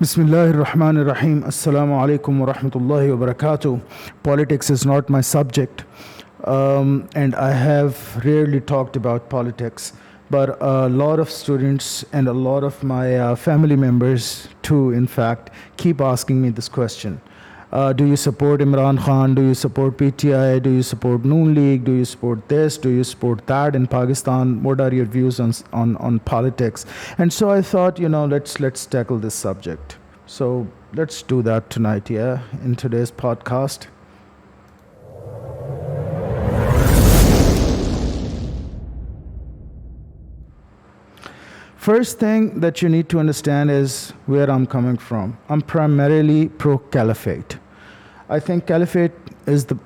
Bismillahir Rahmanir Rahim. Assalamu alaikum wa rahmatullahi wa barakatuh. Politics is not my subject, and I have rarely talked about politics. But a lot of students and a lot of my family members, too, in fact, keep asking me this question. Do you support Imran Khan? Do you support PTI? Do you support Noon League? Do you support this? Do you support that in Pakistan? What are your views on politics? And so I thought, let's tackle this subject. So let's do that tonight, in today's podcast. First thing that you need to understand is where I'm coming from. I'm primarily pro-caliphate. I think caliphate is this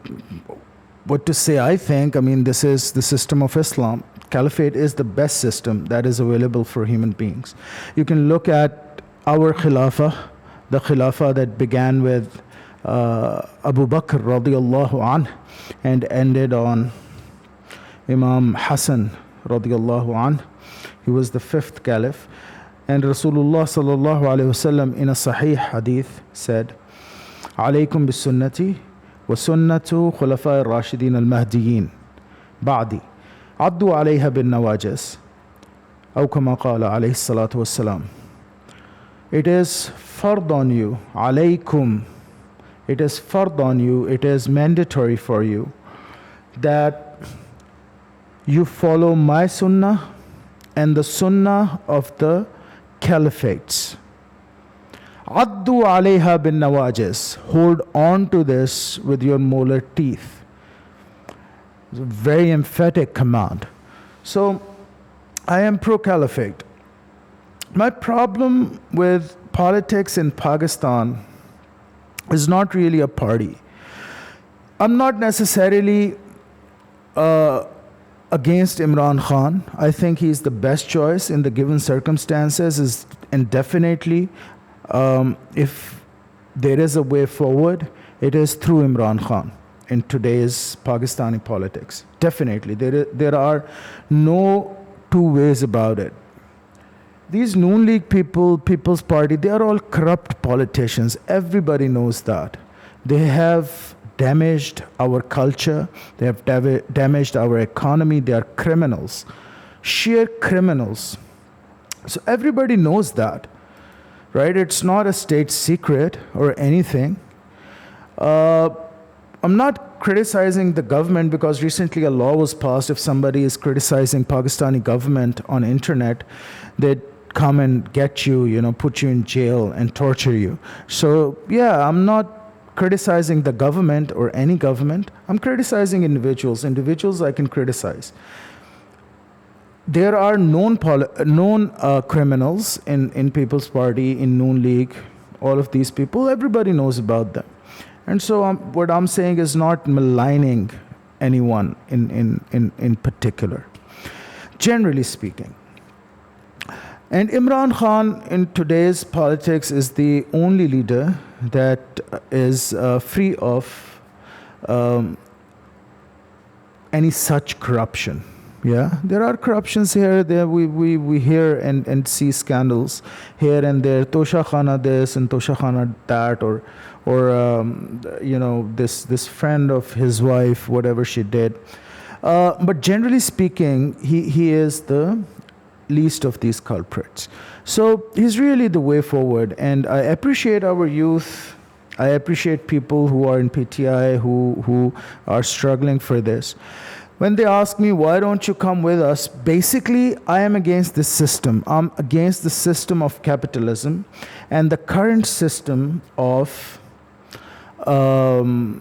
is the system of Islam. Caliphate is the best system that is available for human beings. You can look at our khilafah, the khilafah that began with Abu Bakr radiallahu anh and ended on Imam Hassan radiallahu anh. He was the fifth caliph. And Rasulullah sallallahu alayhi wasallam in a sahih hadith said, "Alaykum bis sunnati wa sunnatu khulafa ar-rashidin al-mahdiyyin ba'di addu alayha bin nawajis." Aw kama qala alayhi salatu wassalam. It is fard on you, alaykum. It is fard on you, it is mandatory for you that you follow my sunnah and the sunnah of the caliphates. Addu alayha bin nawajis. Hold on to this with your molar teeth. It's a very emphatic command. So, I am pro-caliphate. My problem with politics in Pakistan is not really a party. I'm not necessarily against Imran Khan. I think he's the best choice in the given circumstances, and definitely if there is a way forward, it is through Imran Khan in today's Pakistani politics. Definitely. There are no two ways about it. These Noon League people, People's Party, they are all corrupt politicians. Everybody knows that. They have damaged our culture. They have damaged our economy. They are criminals, sheer criminals. So everybody knows that, right? It's not a state secret or anything. I'm not criticizing the government because recently a law was passed. If somebody is criticizing Pakistani government on internet, they'd come and get you, put you in jail and torture you. So yeah, I'm not criticizing the government or any government. I'm criticizing individuals. Individuals I can criticize. There are known criminals in People's Party, in Noon League, all of these people. Everybody knows about them. And so what I'm saying is not maligning anyone in particular, generally speaking. And Imran Khan in today's politics is the only leader that is free of any such corruption. Yeah, there are corruptions here. There we hear and see scandals here and there. Tosha Khana this and Tosha Khana that, or this friend of his wife, whatever she did. But generally speaking, he is the least of these culprits. So he's really the way forward, and I appreciate our youth. I appreciate people who are in PTI who are struggling for this. When they ask me, why don't you come with us? Basically, I am against this system. I'm against the system of capitalism and the current system of the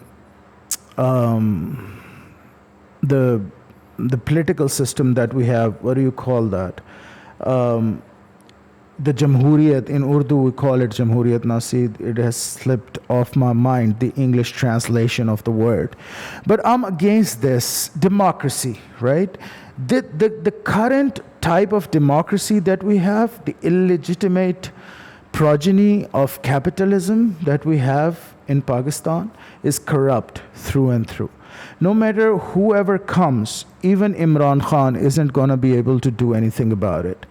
political system that we have. What do you call that? The Jamhuriyat, in Urdu we call it Jamhuriyat. Now see, it has slipped off my mind, the English translation of the word. But I'm against this democracy, right? The current type of democracy that we have, the illegitimate progeny of capitalism that we have in Pakistan, is corrupt through and through. No matter whoever comes, even Imran Khan isn't going to be able to do anything about it.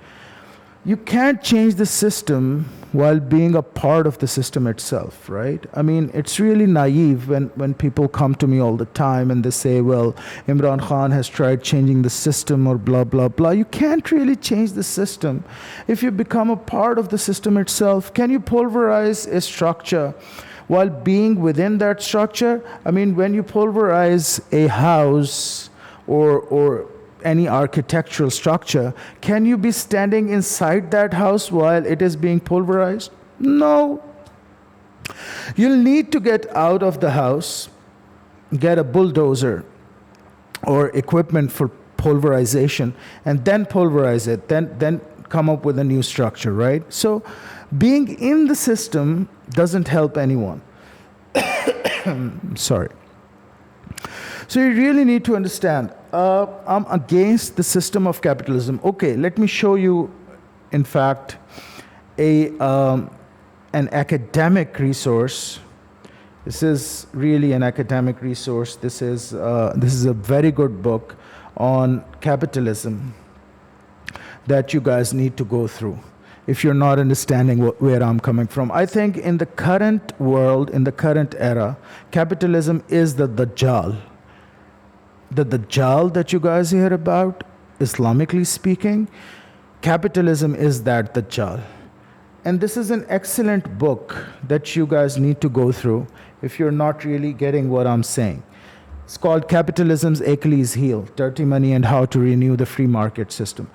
You can't change the system while being a part of the system itself, right? I mean, it's really naive when people come to me all the time and they say, well, Imran Khan has tried changing the system or blah, blah, blah. You can't really change the system if you become a part of the system itself. Can you pulverize a structure while being within that structure? I mean, when you pulverize a house or any architectural structure, can you be standing inside that house while it is being pulverized? No. You'll need to get out of the house, get a bulldozer or equipment for pulverization, and then pulverize it, then come up with a new structure, right? So being in the system doesn't help anyone. Sorry. So you really need to understand, I'm against the system of capitalism. Okay, let me show you, in fact, an academic resource. This is really an academic resource. This is a very good book on capitalism that you guys need to go through if you're not understanding where I'm coming from. I think in the current world, in the current era, capitalism is the Dajjal. The Dajjal that you guys hear about, Islamically speaking, capitalism is that Dajjal. And this is an excellent book that you guys need to go through if you're not really getting what I'm saying. It's called Capitalism's Achilles Heel, Dirty Money and How to Renew the Free Market System.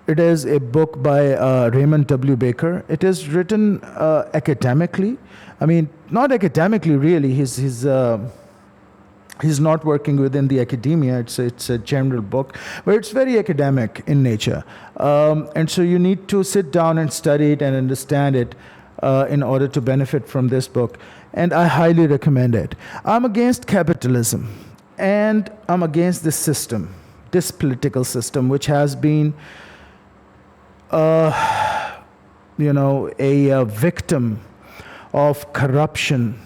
It is a book by Raymond W. Baker. It is written academically. I mean, not academically really. He's not working within the academia. It's a general book, but it's very academic in nature. And so you need to sit down and study it and understand it in order to benefit from this book. And I highly recommend it. I'm against capitalism, and I'm against this system, this political system, which has been, a victim of corruption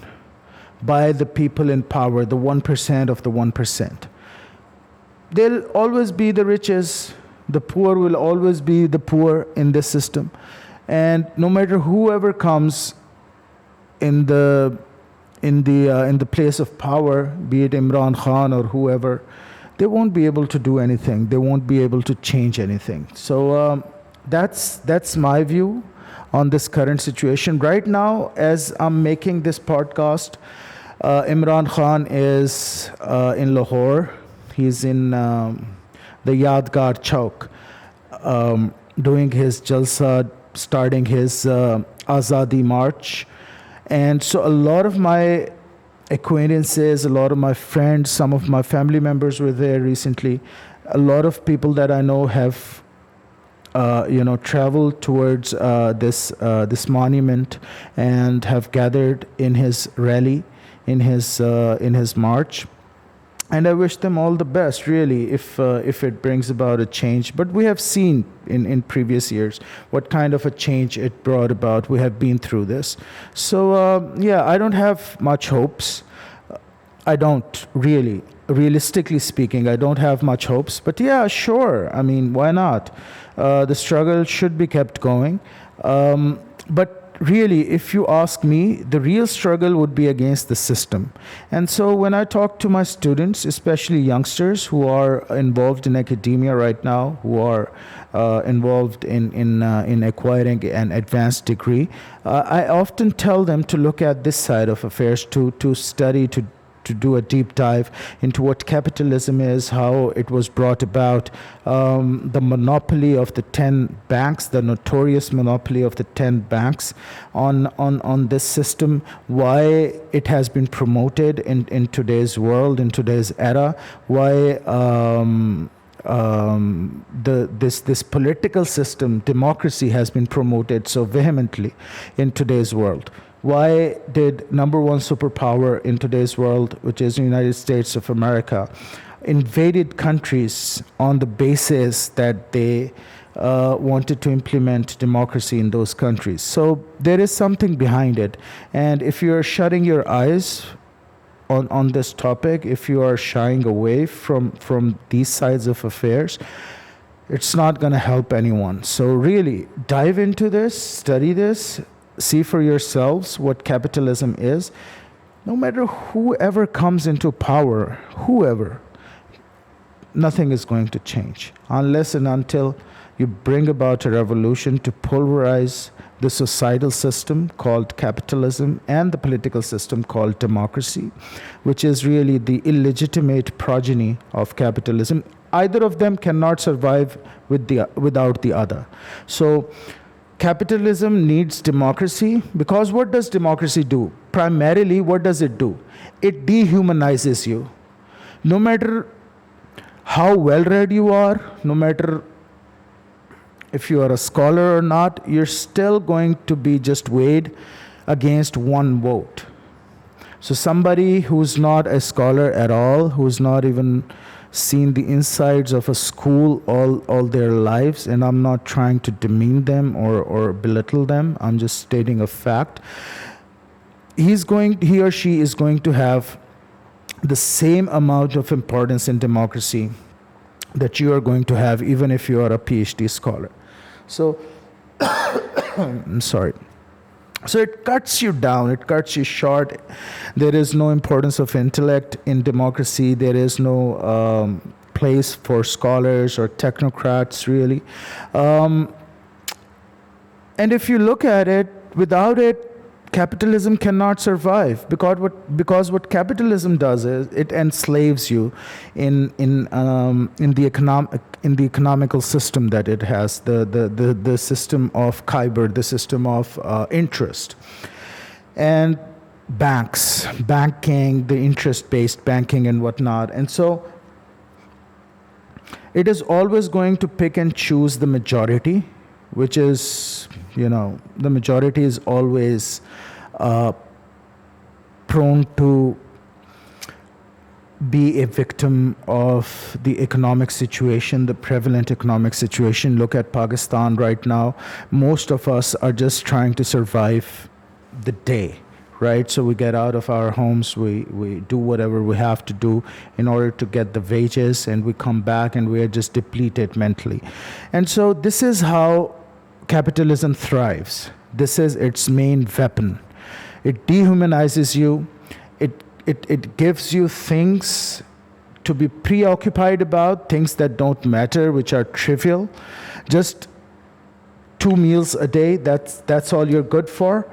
by the people in power, the 1% of the 1%. They'll always be the richest. The poor will always be the poor in this system. And no matter whoever comes in the place of power, be it Imran Khan or whoever, they won't be able to do anything. They won't be able to change anything. So that's my view on this current situation. Right now, as I'm making this podcast, Imran Khan is in Lahore. He's in the Yadgar Chowk, doing his Jalsa, starting his Azadi March. And so a lot of my acquaintances, a lot of my friends, some of my family members were there recently. A lot of people that I know have traveled towards this monument and have gathered in his rally, in his march. And I wish them all the best, really, if it brings about a change. But we have seen in previous years what kind of a change it brought about. We have been through this. So, I don't have much hopes. I don't really. Realistically speaking, I don't have much hopes. But yeah, sure. I mean, why not? The struggle should be kept going. But really, if you ask me, the real struggle would be against the system. And so when I talk to my students, especially youngsters who are involved in academia right now, who are involved in acquiring an advanced degree, I often tell them to look at this side of affairs, to study, to do a deep dive into what capitalism is, how it was brought about, the monopoly of the 10 banks, the notorious monopoly of the 10 banks on this system, why it has been promoted in today's world, in today's era, why this political system, democracy, has been promoted so vehemently in today's world. Why did number one superpower in today's world, which is the United States of America, invaded countries on the basis that they wanted to implement democracy in those countries? So there is something behind it. And if you're shutting your eyes on this topic, if you are shying away from these sides of affairs, it's not going to help anyone. So really, dive into this, study this, see for yourselves what capitalism is. No matter whoever comes into power, whoever, nothing is going to change unless and until you bring about a revolution to pulverize the societal system called capitalism and the political system called democracy, which is really the illegitimate progeny of capitalism. Either of them cannot survive without the other. So capitalism needs democracy, because what does democracy do? Primarily, what does it do? It dehumanizes you. No matter how well-read you are, no matter if you are a scholar or not, you're still going to be just weighed against one vote. So somebody who's not a scholar at all, who's not even seen the insides of a school all their lives, and I'm not trying to demean them or belittle them, I'm just stating a fact, he or she is going to have the same amount of importance in democracy that you are going to have, even if you are a PhD scholar. So, I'm sorry. So it cuts you down, it cuts you short. There is no importance of intellect in democracy. There is no place for scholars or technocrats, really. And if you look at it, without it, capitalism cannot survive, because what capitalism does is it enslaves you in the economical system that it has, the system of Khyber, the system of interest, and banking, the interest-based banking and whatnot. And so it is always going to pick and choose the majority, which is, the majority is always prone to be a victim of the economic situation, the prevalent economic situation. Look at Pakistan right now. Most of us are just trying to survive the day, right? So we get out of our homes, we do whatever we have to do in order to get the wages, and we come back and we are just depleted mentally. And so this is how capitalism thrives. This is its main weapon. It dehumanizes you. It gives you things to be preoccupied about, things that don't matter, which are trivial. Just 2 meals a day, that's all you're good for.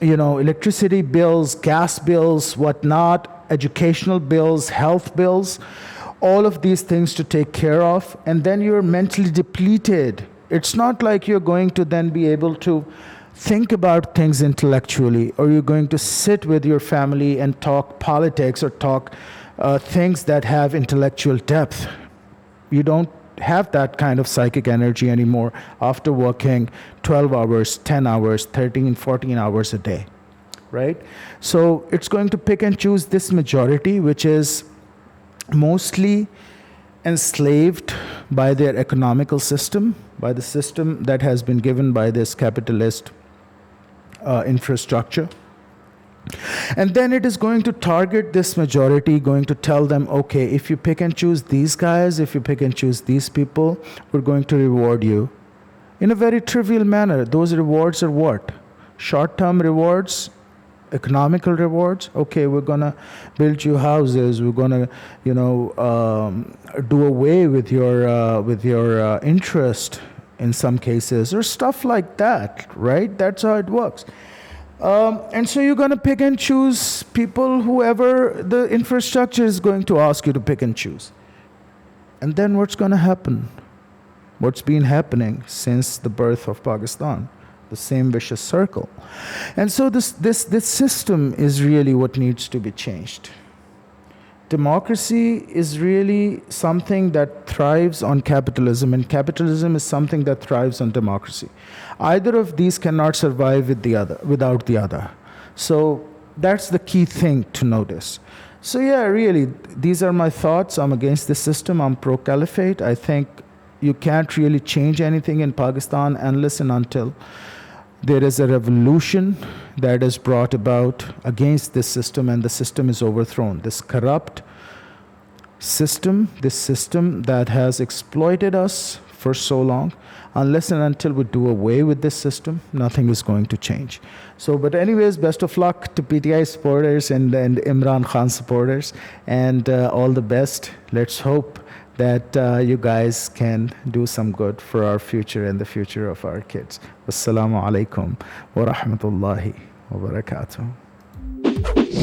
Electricity bills, gas bills, whatnot, educational bills, health bills, all of these things to take care of, and then you're mentally depleted. It's not like you're going to then be able to think about things intellectually, or you're going to sit with your family and talk politics or talk things that have intellectual depth. You don't have that kind of psychic energy anymore after working 12 hours, 10 hours, 13, 14 hours a day, right? So it's going to pick and choose this majority, which is mostly enslaved by their economical system, by the system that has been given by this capitalist infrastructure. And then it is going to target this majority, going to tell them, okay, if you pick and choose these guys, if you pick and choose these people, we're going to reward you in a very trivial manner. Those rewards are what? Short-term rewards, economical rewards. Okay, we're going to build you houses. We're going to, do away with your interest in some cases, or stuff like that, right? That's how it works. And so you're going to pick and choose people, whoever the infrastructure is going to ask you to pick and choose. And then what's going to happen? What's been happening since the birth of Pakistan? The same vicious circle. And so this system is really what needs to be changed. Democracy is really something that thrives on capitalism, and capitalism is something that thrives on democracy. Either of these cannot survive without the other. So that's the key thing to notice. So yeah, really, these are my thoughts. I'm against this system. I'm pro-caliphate. I think you can't really change anything in Pakistan unless and until there is a revolution that is brought about against this system, and the system is overthrown. This corrupt, this system that has exploited us for so long. Unless and until we do away with this system, nothing is going to change. So, but anyways, best of luck to PTI supporters and Imran Khan supporters, and all the best. Let's hope that you guys can do some good for our future and the future of our kids. Wassalamu alaikum wa rahmatullahi wa barakatuh.